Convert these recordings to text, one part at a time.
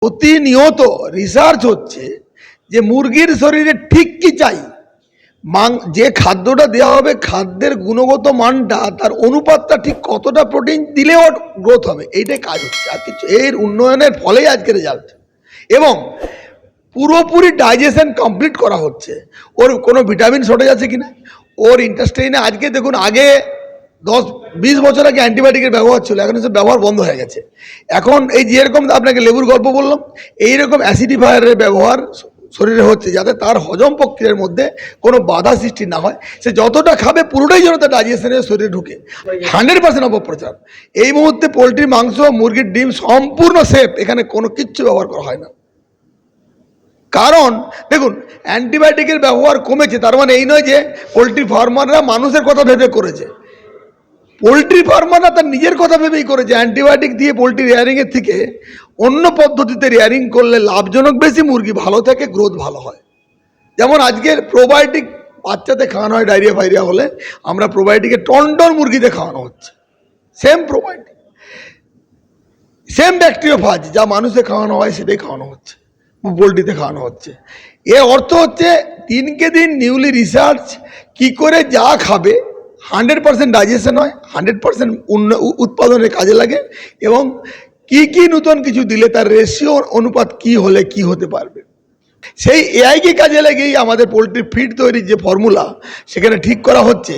প্রতিনিয়ত রিসার্চ হচ্ছে যে মুরগির শরীরে ঠিক কি চাই, যে খাদ্যটা দেওয়া হবে খাদ্যের গুণগত মানটা তার অনুপাতটা ঠিক কতটা প্রোটিন দিলে ওর গ্রোথ হবে, এইটাই কাজ হচ্ছে। আর কিছু এর উন্নয়নের ফলেই আজকের রেজাল্ট। এবং পুরোপুরি ডাইজেশন কমপ্লিট করা হচ্ছে। ওর কোনো ভিটামিন শর্টেজ আছে কিনা, ওর ইন্টেস্টাইনে আজকে দেখুন, আগে 10-20 বছর আগে অ্যান্টিবায়োটিকের ব্যবহার ছিল, এখন সে ব্যবহার বন্ধ হয়ে গেছে। এখন এই যেরকম আপনাকে লেবুর গল্প বললাম, এইরকম অ্যাসিডিফায়ারের ব্যবহার শরীরে হচ্ছে, যাতে তার হজম প্রক্রিয়ার মধ্যে কোনো বাধা সৃষ্টি না হয়। সে যতটা খাবে পুরোটাই যেন তার ডাইজেশনের শরীরে ঢুকে। 100% অপপ্রচার। এই মুহূর্তে পোলট্রির মাংস, মুরগির ডিম সম্পূর্ণ সেফ, এখানে কোনো কিচ্ছু ব্যবহার করা হয় না। কারণ দেখুন, অ্যান্টিবায়োটিকের ব্যবহার কমেছে, তার মানে এই নয় যে পোলট্রি ফার্মাররা মানুষের কথা ভেবে করেছে। পোলট্রি ফার্মাররা তার নিজের কথা ভেবেই করেছে। অ্যান্টিবায়োটিক দিয়ে পোলট্রি রেয়ারিংয়ের থেকে অন্য পদ্ধতিতে রেয়ারিং করলে লাভজনক বেশি, মুরগি ভালো থাকে, গ্রোথ ভালো হয়। যেমন আজকের প্রোবায়োটিক বাচ্চাতে খাওয়ানো হয় ডায়রিয়া ফাইরিয়া হলে, আমরা প্রোবায়োটিকে টন মুরগিতে খাওয়ানো হচ্ছে। সেম প্রোবায়োটিক, সেম ব্যাকটেরিওফাজ যা মানুষে খাওয়ানো হয় সেটাই খাওয়ানো হচ্ছে, পোলট্রিতে খাওয়ানো হচ্ছে। এর অর্থ হচ্ছে দিনকে দিন নিউলি রিসার্চ কি করে যা খাবে 100% ডাইজেশন হয়, 100% উৎপাদনের কাজে লাগে, এবং কি নতুন কিছু দিলে তার রেশিও অনুপাত কি হলে কি হতে পারবে, সেই এআইকে কাজে লেগেই আমাদের পোলট্রি ফিড তৈরির যে ফর্মুলা সেখানে ঠিক করা হচ্ছে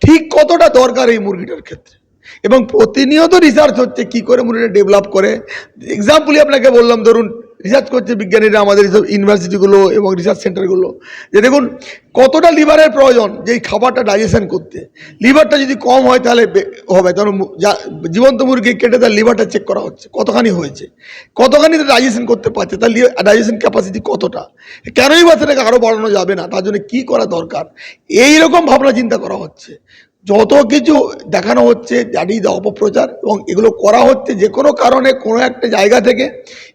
ঠিক কতটা দরকার এই মুরগিটার ক্ষেত্রে। এবং প্রতিনিয়ত রিসার্চ হচ্ছে কি করে মুরগিটা ডেভেলপ করে। এক্সাম্পলই আপনাকে বললাম, ধরুন রিসার্চ করছে বিজ্ঞানীরা, আমাদের এইসব ইউনিভার্সিটিগুলো এবং রিসার্চ সেন্টারগুলো, যে দেখুন কতটা লিভারের প্রয়োজন যে খাবারটা ডাইজেশন করতে। লিভারটা যদি কম হয় তাহলে হবে, তখন জীবন্ত মুরগি কেটে তার লিভারটা চেক করা হচ্ছে কতখানি হয়েছে, কতখানি ডাইজেশন করতে পারছে, তার ডাইজেশন ক্যাপাসিটি কতটা, কেনই বা সেটাকে আরও বাড়ানো যাবে না, তার জন্য কী করা দরকার, এইরকম ভাবনা চিন্তা করা হচ্ছে। যত কিছু দেখানো হচ্ছে দ্যাট ইজ অপপ্রচার, এবং এগুলো করা হচ্ছে যে কোনো কারণে কোনো একটা জায়গা থেকে।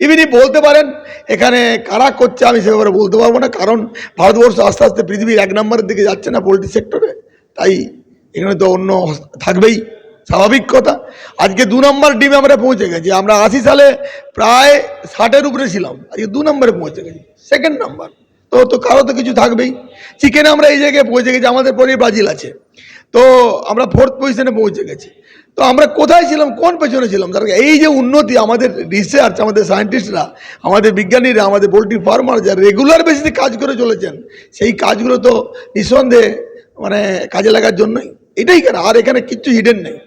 ইভিনই বলতে পারেন এখানে কারা করছে, আমি সেভাবে বলতে পারবো না, কারণ ভারতবর্ষ আস্তে আস্তে পৃথিবীর 1 নম্বরের দিকে যাচ্ছে না পোলট্রি সেক্টরে, তাই এখানে তো অন্য থাকবেই, স্বাভাবিক কথা। আজকে 2 নম্বর ডিমে আমরা পৌঁছে গেছি। আমরা 80 সালে প্রায় 60-এর উপরে ছিলাম, আজকে 2 নম্বরে পৌঁছে গেছি, 2nd নাম্বার। তো কারো তো কিছু থাকবেই। চিকেনে আমরা এই জায়গায় পৌঁছে গেছি, আমাদের পরে ব্রাজিল আছে, তো আমরা 4th পজিশনে পৌঁছে গেছি। তো আমরা কোথায় ছিলাম, কোন পেছনে ছিলাম? তার এই যে উন্নতি, আমাদের রিসার্চ, আমাদের সায়েন্টিস্টরা, আমাদের বিজ্ঞানীরা, আমাদের পোলট্রি ফার্মার যা রেগুলার বেসিসে কাজ করে চলেছেন, সেই কাজগুলো তো নিঃসন্দেহে মানে কাজে লাগার জন্যই। এটাই কেন, আর এখানে কিচ্ছু হিডেন নেই।